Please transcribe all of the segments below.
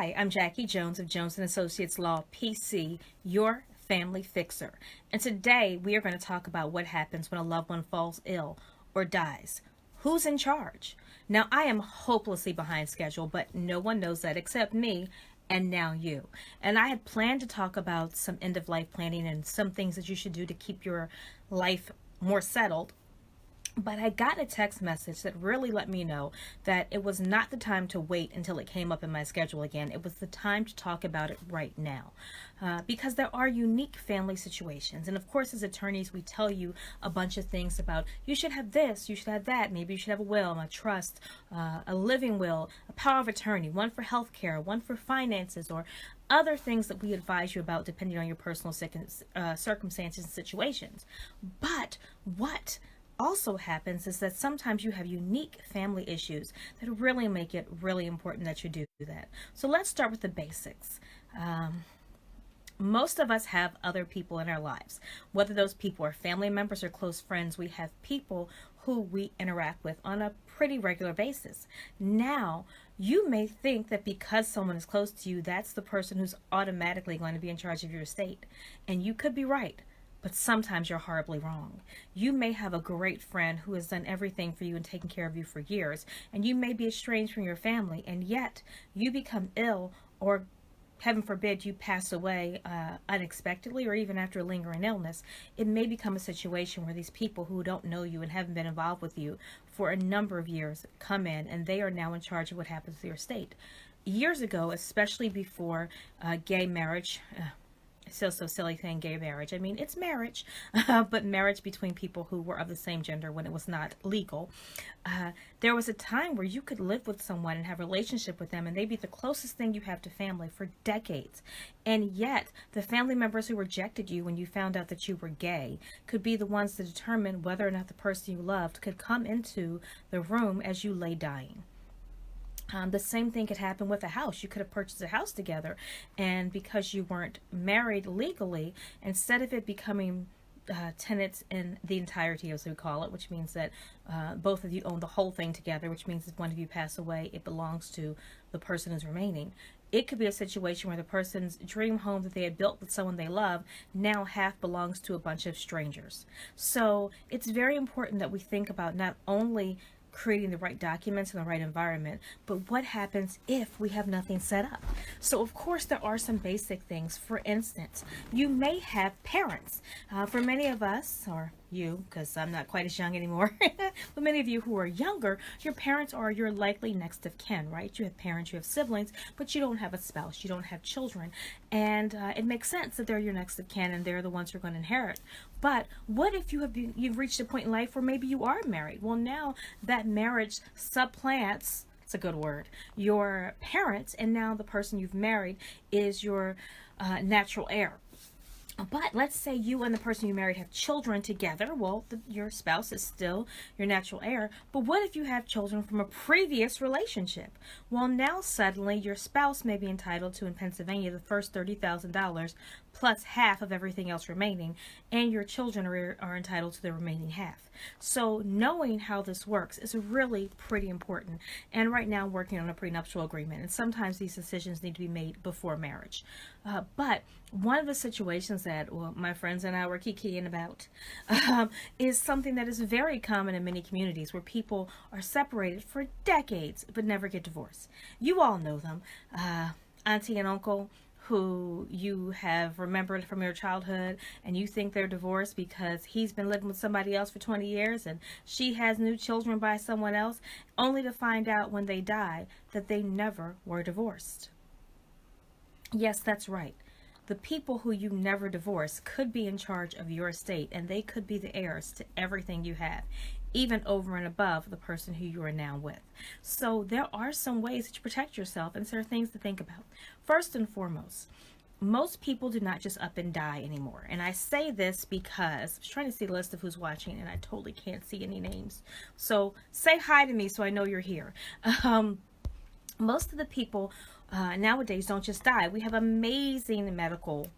Hi, I'm Jackie Jones of Jones & Associates Law PC, your family fixer. And today we are going to talk about what happens when a loved one falls ill or dies. Who's in charge? Now, I am hopelessly behind schedule, but no one knows that except me and now you. And I had planned to talk about some end of life planning and some things that you should do to keep your life more settled. But I got a text message that really let me know that it was not the time to wait until it came up in my schedule again. It was the time to talk about it right now. Because there are unique family situations. And of course, as attorneys, we tell you a bunch of things about you should have this, you should have that. Maybe you should have a will, a trust, a living will, a power of attorney, one for health care, one for finances, or other things that we advise you about depending on your personal circumstances and situations. But what also happens is that sometimes you have unique family issues that really make it really important that you do that. So let's start with the basics. Most of us have other people in our lives. Whether those people are family members or close friends, we have people who we interact with on a pretty regular basis. Now, you may think that because someone is close to you, that's the person who's automatically going to be in charge of your estate. And you could be right. But sometimes you're horribly wrong. You may have a great friend who has done everything for you and taken care of you for years, and you may be estranged from your family, and yet you become ill, or heaven forbid you pass away unexpectedly, or even after a lingering illness. It may become a situation where these people who don't know you and haven't been involved with you for a number of years come in, and they are now in charge of what happens to your estate. Years ago, especially before gay marriage, it's still so silly saying gay marriage. I mean, it's marriage, but marriage between people who were of the same gender when it was not legal. There was a time where you could live with someone and have a relationship with them, and they'd be the closest thing you have to family for decades. And yet, the family members who rejected you when you found out that you were gay could be the ones to determine whether or not the person you loved could come into the room as you lay dying. The same thing could happen with a house. You could have purchased a house together, and because you weren't married legally, instead of it becoming tenants in the entirety, as we call it, which means that both of you own the whole thing together, which means if one of you pass away, it belongs to the person who's remaining. It could be a situation where the person's dream home that they had built with someone they love now half belongs to a bunch of strangers. So it's very important that we think about not only creating the right documents in the right environment, but what happens if we have nothing set up? So of course there are some basic things. For instance, you may have parents. For many of us, or you, because I'm not quite as young anymore, but many of you who are younger, your parents are your likely next of kin, right? You have parents, you have siblings, but you don't have a spouse, you don't have children, and it makes sense that they're your next of kin and they're the ones who are going to inherit. But what if you've reached a point in life where maybe you are married? Well, now that marriage supplants, it's a good word, your parents, and now the person you've married is your natural heir. But let's say you and the person you married have children together. Well, your spouse is still your natural heir. But what if you have children from a previous relationship? Well, now suddenly your spouse may be entitled to, in Pennsylvania, the first $30,000 plus half of everything else remaining, and your children are entitled to the remaining half. So knowing how this works is really pretty important. And right now I'm working on a prenuptial agreement, and sometimes these decisions need to be made before marriage. But one of the situations that my friends and I were kikiing about is something that is very common in many communities where people are separated for decades but never get divorced. You all know them. Auntie and uncle who you have remembered from your childhood, and you think they're divorced because he's been living with somebody else for 20 years and she has new children by someone else, only to find out when they die that they never were divorced. Yes, that's right. The people who you never divorced could be in charge of your estate, and they could be the heirs to everything you have, even over and above the person who you are now with. So there are some ways that you protect yourself, and there are things to think about. First and foremost, most people do not just up and die anymore. And I say this because I was trying to see the list of who's watching, and I totally can't see any names. So say hi to me so I know you're here. Most of the people nowadays don't just die. We have amazing medical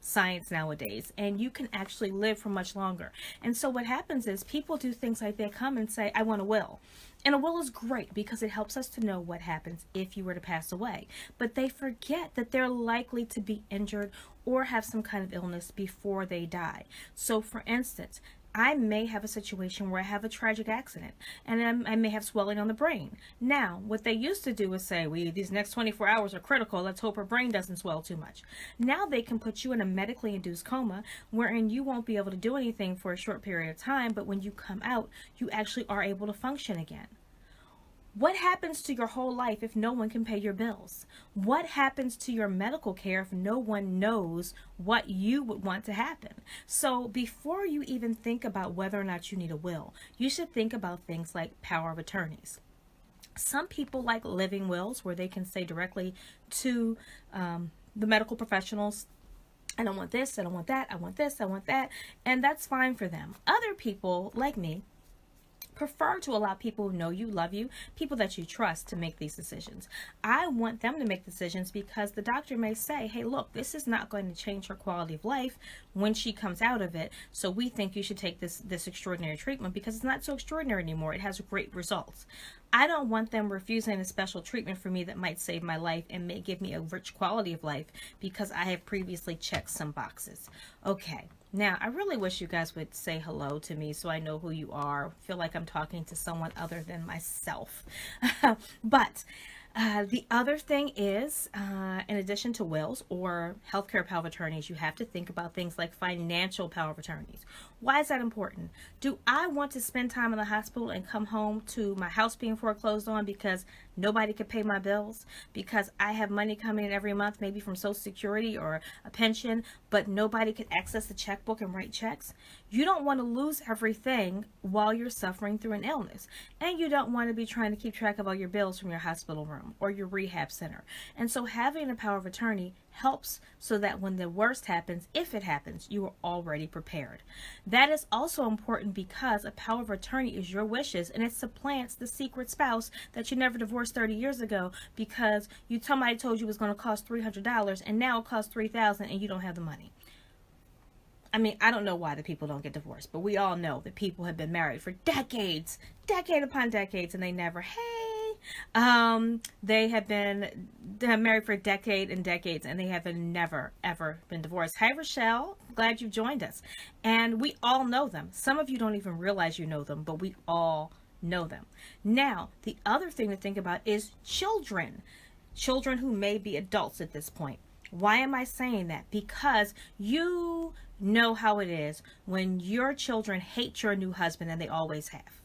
science nowadays, and you can actually live for much longer. And so what happens is people do things like they come and say, I want a will. And a will is great because it helps us to know what happens if you were to pass away. But they forget that they're likely to be injured or have some kind of illness before they die. So, for instance, I may have a situation where I have a tragic accident and I may have swelling on the brain. Now, what they used to do is say, these next 24 hours are critical. Let's hope her brain doesn't swell too much. Now they can put you in a medically induced coma wherein you won't be able to do anything for a short period of time, but when you come out, you actually are able to function again. What happens to your whole life if no one can pay your bills? What happens to your medical care if no one knows what you would want to happen? So before you even think about whether or not you need a will, you should think about things like power of attorneys. Some people like living wills where they can say directly to the medical professionals, I don't want this, I don't want that, I want this, I want that, and that's fine for them. Other people, like me, prefer to allow people who know you, love you, people that you trust to make these decisions. I want them to make decisions because the doctor may say, hey, look, this is not going to change her quality of life when she comes out of it. So we think you should take this extraordinary treatment because it's not so extraordinary anymore. It has great results. I don't want them refusing a special treatment for me that might save my life and may give me a rich quality of life because I have previously checked some boxes. Okay. Now, I really wish you guys would say hello to me so I know who you are. I feel like I'm talking to someone other than myself. But the other thing is, in addition to wills or healthcare power of attorneys, you have to think about things like financial power of attorneys. Why is that important? Do I want to spend time in the hospital and come home to my house being foreclosed on because nobody could pay my bills? Because I have money coming in every month, maybe from Social Security or a pension, but nobody could access the checkbook and write checks? You don't want to lose everything while you're suffering through an illness. And you don't want to be trying to keep track of all your bills from your hospital room or your rehab center. And so having a power of attorney helps so that when the worst happens, if it happens, you are already prepared. That is also important because a power of attorney is your wishes and it supplants the secret spouse that you never divorced 30 years ago because somebody told you it was going to cost $300 and now it costs $3,000 and you don't have the money. I mean, I don't know why the people don't get divorced, but we all know that people have been married for decades, decade upon decades, and they never, they have married for a decade and decades, and they have never, ever been divorced. Hi, Rochelle. Glad you've joined us. And we all know them. Some of you don't even realize you know them, but we all know them. Now, the other thing to think about is children. Children who may be adults at this point. Why am I saying that? Because you know how it is when your children hate your new husband, and they always have.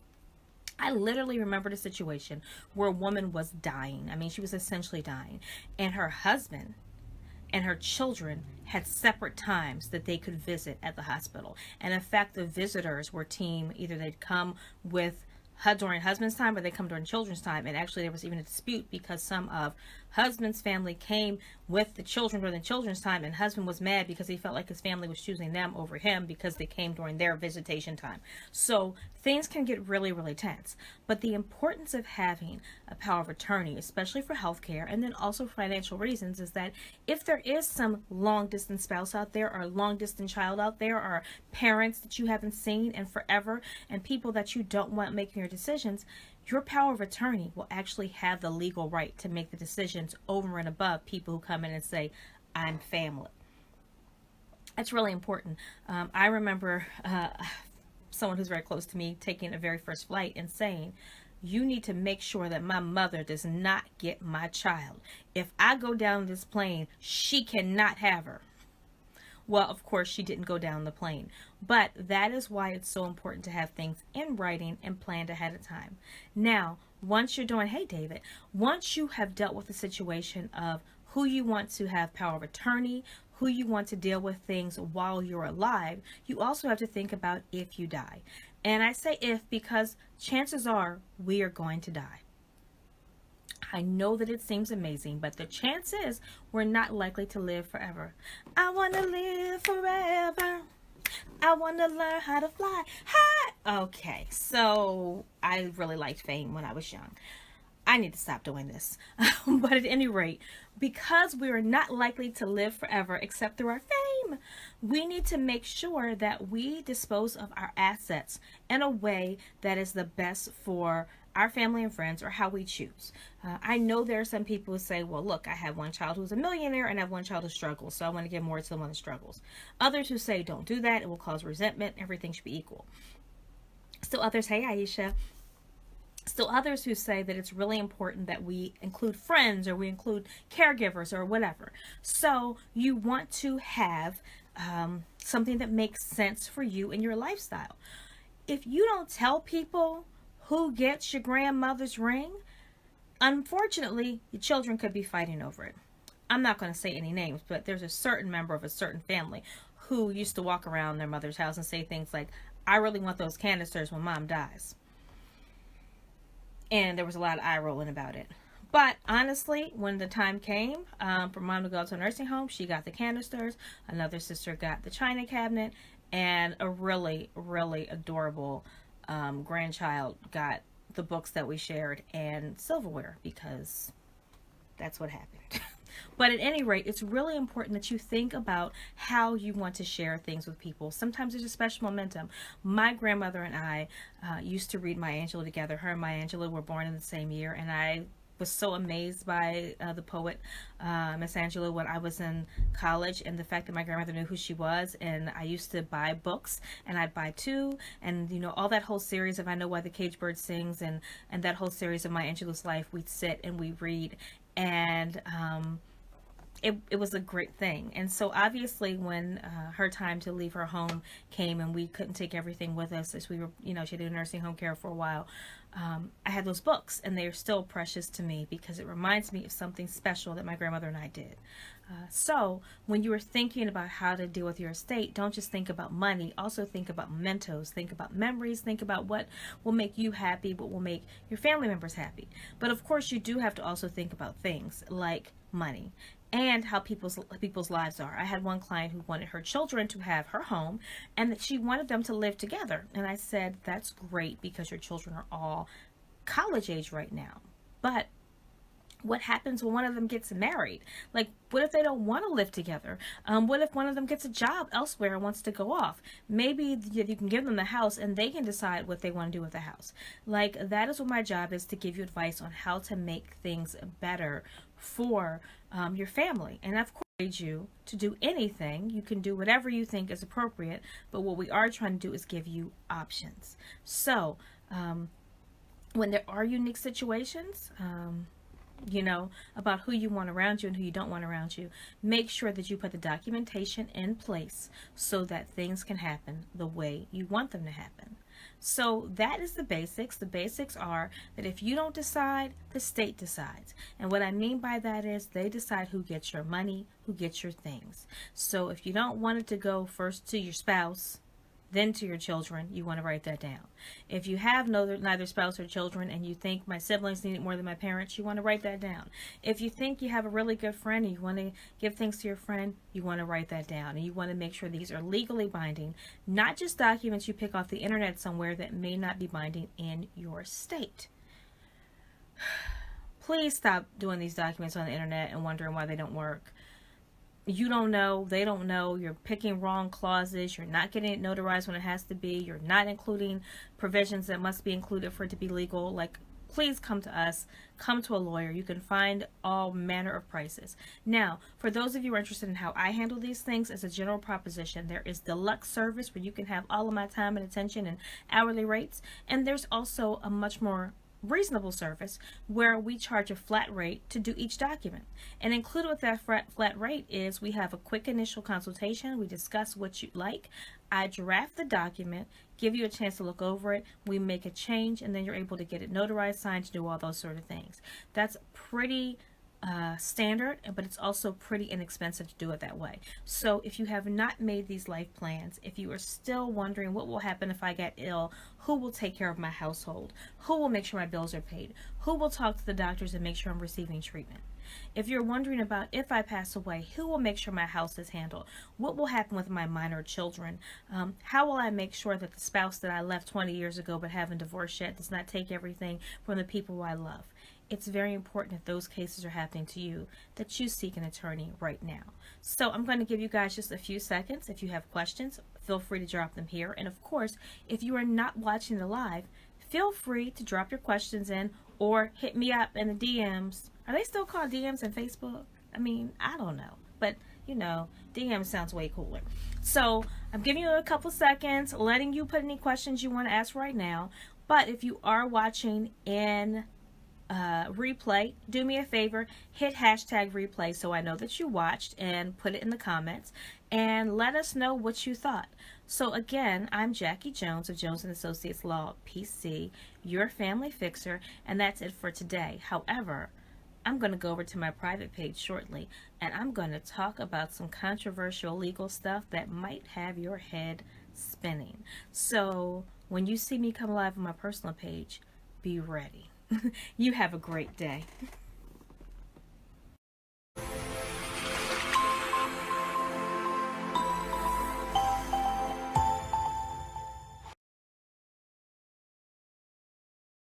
I literally remembered a situation where a woman was dying. I mean, she was essentially dying. And her husband and her children had separate times that they could visit at the hospital. And in fact, the visitors were team. Either they'd come with during husband's time or they come during children's time. And actually there was even a dispute because some of husband's family came with the children during the children's time, and husband was mad because he felt like his family was choosing them over him because they came during their visitation time. So things can get really, really tense. But the importance of having a power of attorney, especially for healthcare and then also financial reasons, is that if there is some long distance spouse out there or long distance child out there or parents that you haven't seen in forever and people that you don't want making your decisions, your power of attorney will actually have the legal right to make the decisions over and above people who come in and say, I'm family. That's really important. I remember someone who's very close to me taking a very first flight and saying, you need to make sure that my mother does not get my child. If I go down this plane, she cannot have her. Well, of course, she didn't go down the plane. But that is why it's so important to have things in writing and planned ahead of time. Now, once you're doing, hey, David, once you have dealt with the situation of who you want to have power of attorney, who you want to deal with things while you're alive, you also have to think about if you die. And I say if because chances are we are going to die. I know that it seems amazing, but the chance is we're not likely to live forever. I want to live forever. I want to learn how to fly high. Okay, so I really liked Fame when I was young. I need to stop doing this. But at any rate, because we are not likely to live forever except through our fame, we need to make sure that we dispose of our assets in a way that is the best for our family and friends, or how we choose. I know there are some people who say, well, look, I have one child who's a millionaire and I have one child who struggles, so I want to give more to the one that struggles. Others who say, don't do that, it will cause resentment, everything should be equal. Still others, hey Aisha, still others who say that it's really important that we include friends or we include caregivers or whatever. So you want to have something that makes sense for you and your lifestyle. If you don't tell people who gets your grandmother's ring, unfortunately, your children could be fighting over it. I'm not going to say any names, but there's a certain member of a certain family who used to walk around their mother's house and say things like, I really want those canisters when mom dies. And there was a lot of eye rolling about it. But honestly, when the time came for mom to go to a nursing home, she got the canisters. Another sister got the china cabinet. And a really, really adorable grandchild got the books that we shared and silverware, because that's what happened. But at any rate, it's really important that you think about how you want to share things with people. Sometimes there's a special momentum. My grandmother and I used to read Maya Angelou together. Her and Maya Angelou were born in the same year, and I was so amazed by the poet Miss Angelou when I was in college, and the fact that my grandmother knew who she was. And I used to buy books, and I'd buy two, and you know, all that whole series of I Know Why the Caged Bird Sings, and that whole series of Maya Angelou's life. We'd sit and we read, and it was a great thing. And so obviously when her time to leave her home came and we couldn't take everything with us, as we were, you know, she did nursing home care for a while, I had those books, and they are still precious to me because it reminds me of something special that my grandmother and I did. So when you are thinking about how to deal with your estate, don't just think about money, also think about mementos, think about memories, think about what will make you happy, what will make your family members happy. But of course you do have to also think about things like money and how people's lives are. I had one client who wanted her children to have her home, and that she wanted them to live together. And I said, that's great because your children are all college age right now. But what happens when one of them gets married? Like, what if they don't want to live together? What if one of them gets a job elsewhere and wants to go off? Maybe you can give them the house and they can decide what they want to do with the house. Like, that is what my job is, to give you advice on how to make things better for your family. And of course, I encourage you to do anything. You can do whatever you think is appropriate, but what we are trying to do is give you options. So when there are unique situations, you know, about who you want around you and who you don't want around you, make sure that you put the documentation in place so that things can happen the way you want them to happen. So that is the basics. The basics are that if you don't decide, the state decides. And what I mean by that is they decide who gets your money, who gets your things. So if you don't want it to go first to your spouse, then to your children, you want to write that down. If you have neither spouse or children and you think my siblings need it more than my parents, you want to write that down. If you think you have a really good friend and you want to give things to your friend, you want to write that down. And you want to make sure these are legally binding, not just documents you pick off the internet somewhere that may not be binding in your state. Please stop doing these documents on the internet and wondering why they don't work. You don't know, they don't know, you're picking wrong clauses, you're not getting it notarized when it has to be, you're not including provisions that must be included for it to be legal. Like, please come to us, come to a lawyer. You can find all manner of prices. Now, for those of you who are interested in how I handle these things, as a general proposition, there is deluxe service where you can have all of my time and attention and hourly rates, and there's also a much more reasonable service where we charge a flat rate to do each document. And included with that flat rate is we have a quick initial consultation. We discuss what you'd like. I draft the document, give you a chance to look over it. We make a change, and then you're able to get it notarized, signed, to do all those sort of things. That's pretty standard, but it's also pretty inexpensive to do it that way. So if you have not made these life plans, if you are still wondering what will happen if I get ill, who will take care of my household, who will make sure my bills are paid, who will talk to the doctors and make sure I'm receiving treatment, if you're wondering about if I pass away, who will make sure my house is handled, what will happen with my minor children, how will I make sure that the spouse that I left 20 years ago but haven't divorced yet does not take everything from the people who I love. It's very important, if those cases are happening to you, that you seek an attorney right now. So I'm going to give you guys just a few seconds. If you have questions, feel free to drop them here. And of course, if you are not watching the live, feel free to drop your questions in or hit me up in the DMs. Are they still called DMs in Facebook? I mean, I don't know. But, you know, DM sounds way cooler. So I'm giving you a couple seconds, letting you put any questions you want to ask right now. But if you are watching in replay, do me a favor, hit hashtag replay so I know that you watched, and put it in the comments and let us know what you thought. So again, I'm Jackie Jones of Jones & Associates Law PC, your family fixer, and that's it for today. However, I'm going to go over to my private page shortly, and I'm going to talk about some controversial legal stuff that might have your head spinning. So when you see me come live on my personal page, be ready. You have a great day.